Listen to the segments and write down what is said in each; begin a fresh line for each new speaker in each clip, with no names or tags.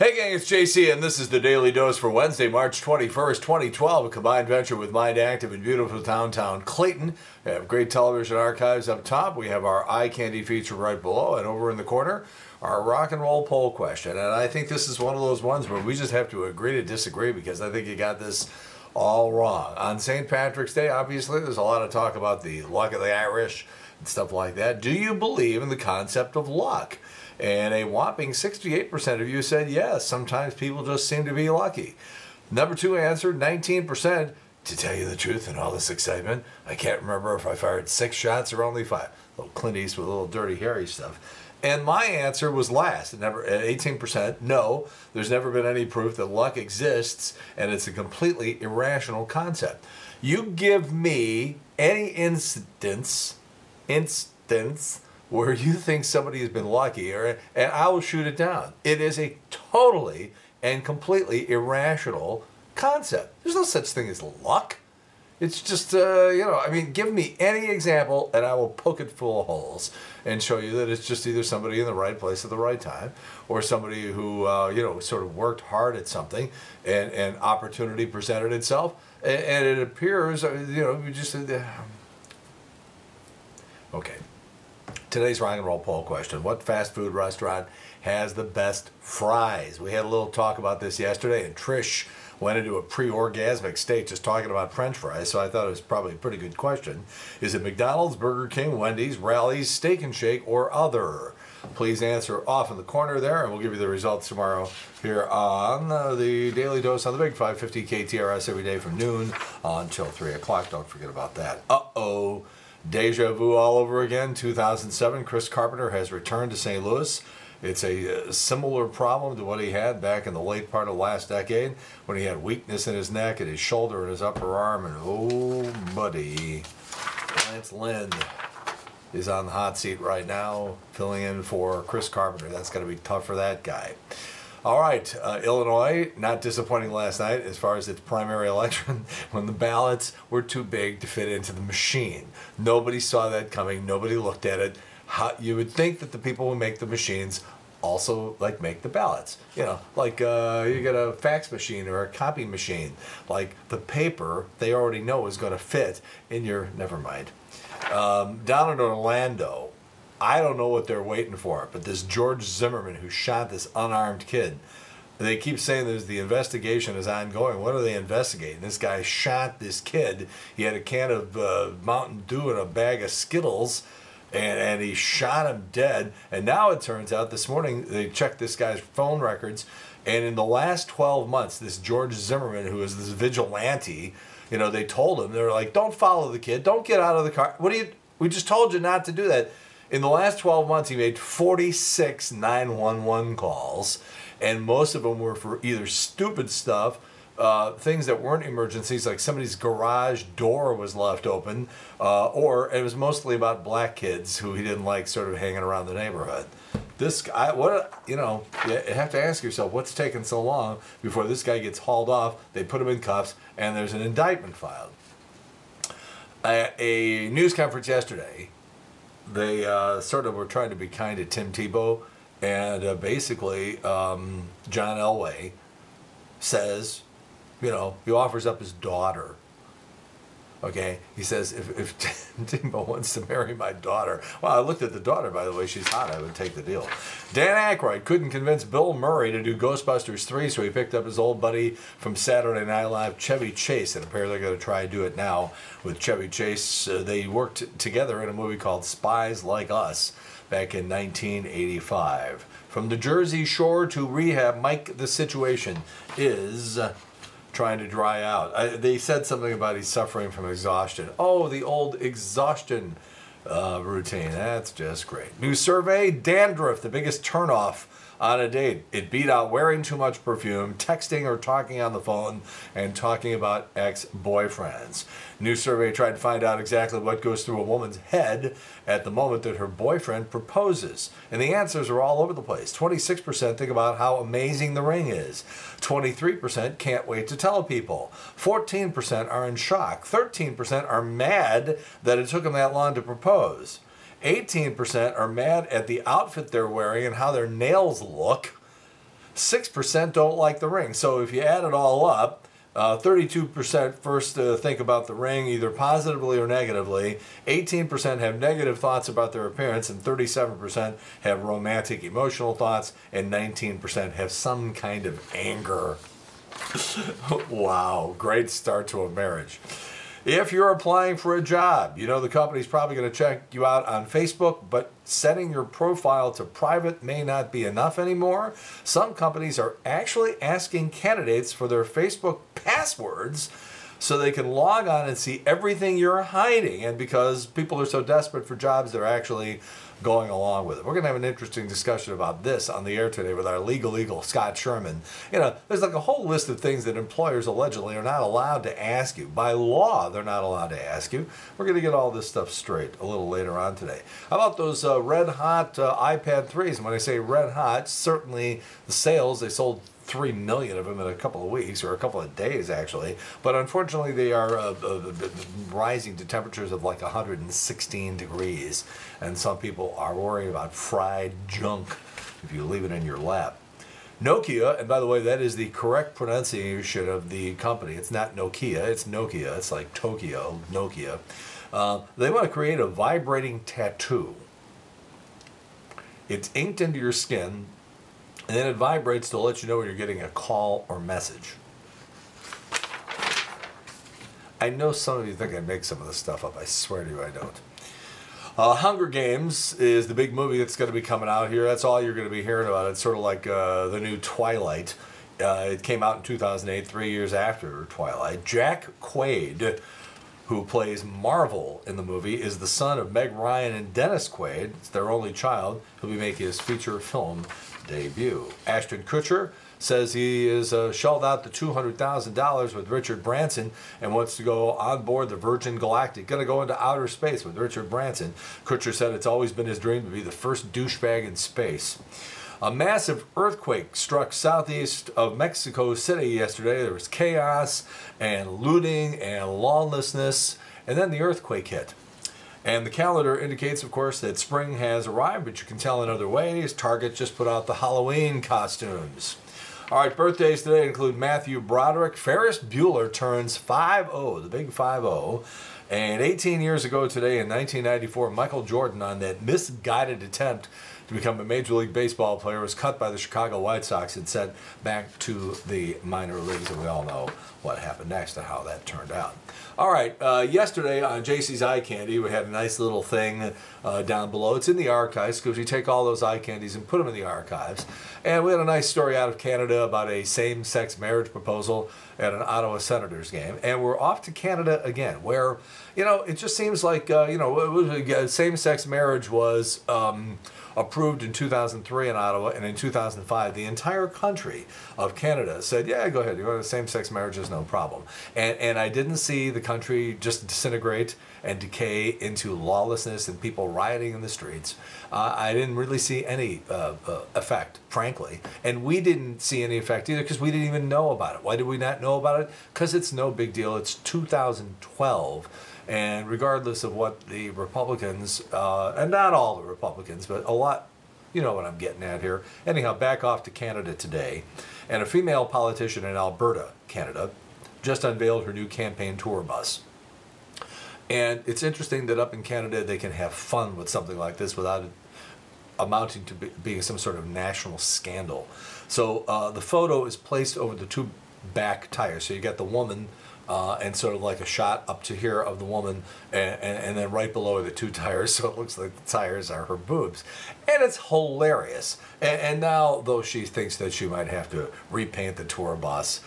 Hey gang, it's JC and this is the Daily Dose for Wednesday, March 21st, 2012, a combined venture with Mind Active in beautiful downtown Clayton. We have great television archives up top. We have our eye candy feature right below, and over in the corner, our rock and roll poll question. And I think this is one of those ones where we just have to agree to disagree because I think you got this all wrong. On St. Patrick's Day, obviously, there's a lot of talk about the luck of the Irish and stuff like that. Do you believe in the concept of luck? And a whopping 68% of you said yes. Sometimes people just seem to be lucky. Number two answer, 19%. To tell you the truth, in all this excitement, I can't remember if I fired 6 shots or only 5. Little Clint Eastwood, little Dirty Harry stuff. And my answer was last, at 18%. No, there's never been any proof that luck exists, and it's a completely irrational concept. You give me any instance where you think somebody has been lucky, and I will shoot it down. It is a totally and completely irrational concept. There's no such thing as luck. It's just, give me any example and I will poke it full of holes and show you that it's just either somebody in the right place at the right time or somebody who, sort of worked hard at something and opportunity presented itself and it appears, okay. Today's rock and roll poll question. What fast food restaurant has the best fries? We had a little talk about this yesterday, and Trish went into a pre-orgasmic state just talking about French fries, so I thought it was probably a pretty good question. Is it McDonald's, Burger King, Wendy's, Rally's, Steak and Shake, or other? Please answer off in the corner there, and we'll give you the results tomorrow here on the Daily Dose on the Big 550 KTRS every day from noon until 3 o'clock. Don't forget about that. Uh-oh. Deja vu all over again. 2007, Chris Carpenter has returned to St. Louis. It's a similar problem to what he had back in the late part of last decade when he had weakness in his neck and his shoulder and his upper arm. And oh, buddy, Lance Lind is on the hot seat right now, filling in for Chris Carpenter. That's going to be tough for that guy. All right, Illinois, not disappointing last night as far as its primary election when the ballots were too big to fit into the machine. Nobody saw that coming. Nobody looked at it. You would think that the people who make the machines also make the ballots. You get a fax machine or a copy machine. Like the paper they already know is going to fit in your, never mind. Down in Orlando, I don't know what they're waiting for, but this George Zimmerman who shot this unarmed kid, they keep saying the investigation is ongoing. What are they investigating? This guy shot this kid. He had a can of Mountain Dew and a bag of Skittles, and he shot him dead. And now it turns out this morning they checked this guy's phone records, and in the last 12 months, this George Zimmerman, who is this vigilante, they told him, they were like, don't follow the kid, don't get out of the car. We just told you not to do that. In the last 12 months, he made 46 911 calls, and most of them were for either stupid stuff, things that weren't emergencies, like somebody's garage door was left open, or it was mostly about black kids who he didn't like sort of hanging around the neighborhood. This guy, you have to ask yourself, what's taking so long before this guy gets hauled off, they put him in cuffs, and there's an indictment filed. A news conference yesterday, they sort of were trying to be kind to Tim Tebow, and basically John Elway says, he offers up his daughter. Okay, he says, if Tebow wants to marry my daughter, well, I looked at the daughter, by the way, she's hot, I would take the deal. Dan Aykroyd couldn't convince Bill Murray to do Ghostbusters 3, so he picked up his old buddy from Saturday Night Live, Chevy Chase, and apparently they're going to try and do it now with Chevy Chase. They worked together in a movie called Spies Like Us back in 1985. From the Jersey Shore to rehab, Mike, the situation is trying to dry out. They said something about he's suffering from exhaustion. Oh, the old exhaustion routine. That's just great. New survey, dandruff, the biggest turnoff on a date. It beat out wearing too much perfume, texting or talking on the phone, and talking about ex-boyfriends. New survey tried to find out exactly what goes through a woman's head at the moment that her boyfriend proposes. And the answers are all over the place. 26% think about how amazing the ring is. 23% can't wait to tell people. 14% are in shock. 13% are mad that it took them that long to propose. 18% are mad at the outfit they're wearing and how their nails look. 6% don't like the ring. So if you add it all up, 32% first think about the ring either positively or negatively. 18% have negative thoughts about their appearance, and 37% have romantic emotional thoughts, and 19% have some kind of anger. Wow, great start to a marriage. If you're applying for a job, you know the company's probably going to check you out on Facebook, but setting your profile to private may not be enough anymore. Some companies are actually asking candidates for their Facebook passwords so they can log on and see everything you're hiding. And because people are so desperate for jobs, they're actually going along with it. We're going to have an interesting discussion about this on the air today with our legal eagle, Scott Sherman. You know, there's like a whole list of things that employers allegedly are not allowed to ask you. By law, they're not allowed to ask you. We're going to get all this stuff straight a little later on today. How about those red hot iPad 3s? And when I say red hot, certainly the sales, they sold 3 million of them in a couple of weeks, or a couple of days actually, but unfortunately they are rising to temperatures of like 116 degrees, and some people are worried about fried junk if you leave it in your lap. Nokia, and by the way, that is the correct pronunciation of the company. It's not Nokia, it's Nokia. It's like Tokyo, Nokia. They want to create a vibrating tattoo. It's inked into your skin, and then it vibrates to let you know when you're getting a call or message. I know some of you think I make some of this stuff up. I swear to you I don't. Hunger Games is the big movie that's going to be coming out here. That's all you're going to be hearing about. It's sort of like the new Twilight. It came out in 2008, 3 years after Twilight. Jack Quaid, who plays Marvel in the movie, is the son of Meg Ryan and Dennis Quaid. It's their only child. He'll be making his feature film debut. Ashton Kutcher says he is shelled out the $200,000 with Richard Branson and wants to go on board the Virgin Galactic. Going to go into outer space with Richard Branson. Kutcher said it's always been his dream to be the first douchebag in space. A massive earthquake struck southeast of Mexico City yesterday. There was chaos and looting and lawlessness, and then the earthquake hit. And the calendar indicates, of course, that spring has arrived, but you can tell in other ways. Target just put out the Halloween costumes. All right, birthdays today include Matthew Broderick. Ferris Bueller turns 50, the big 50. And 18 years ago today, in 1994, Michael Jordan, on that misguided attempt to become a Major League Baseball player, was cut by the Chicago White Sox and sent back to the minor leagues. And we all know what happened next and how that turned out. All right, yesterday on JC's Eye Candy, we had a nice little thing down below. It's in the archives because we take all those eye candies and put them in the archives. And we had a nice story out of Canada about a same-sex marriage proposal at an Ottawa Senators game. And we're off to Canada again, where, you know, it just seems like, you know, same-sex marriage was approved in 2003 in Ottawa, and in 2005 the entire country of Canada said, yeah, go ahead, you want same-sex marriages, no problem. And I didn't see the country just disintegrate and decay into lawlessness and people rioting in the streets. I didn't really see any effect, frankly, and we didn't see any effect either because we didn't even know about it. Why did we not know about it? Because it's no big deal. It's 2012. And regardless of what the Republicans, and not all the Republicans, but a lot, you know what I'm getting at here. Anyhow, back off to Canada today. And a female politician in Alberta, Canada, just unveiled her new campaign tour bus. And it's interesting that up in Canada they can have fun with something like this without it amounting to being some sort of national scandal. So the photo is placed over the two back tires. So you got the woman and sort of like a shot up to here of the woman, and then right below are the two tires, so it looks like the tires are her boobs. And it's hilarious. And now, though she thinks that she might have to repaint the tour bus,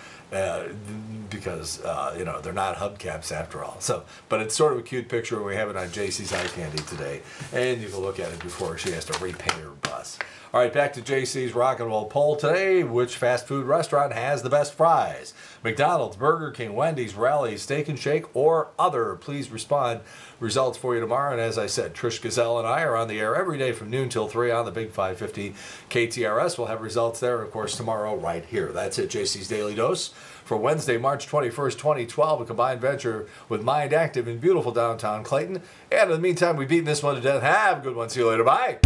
because you know, they're not hubcaps after all. So, but it's sort of a cute picture. We have it on JC's Eye Candy today, and you can look at it before she has to repaint her bus. All right, back to JC's Rock and Roll poll today. Which fast food restaurant has the best fries? McDonald's, Burger King, Wendy's, Rally's, Steak and Shake, or other? Please respond. Results for you tomorrow. And as I said, Trish Gazelle and I are on the air every day from noon till 3 on the Big 550 KTRS. We'll have results there, and of course, tomorrow right here. That's it, JC's Daily Dose for Wednesday, March 21st, 2012, a combined venture with Mind Active in beautiful downtown Clayton. And in the meantime, we've beaten this one to death. Have a good one. See you later. Bye.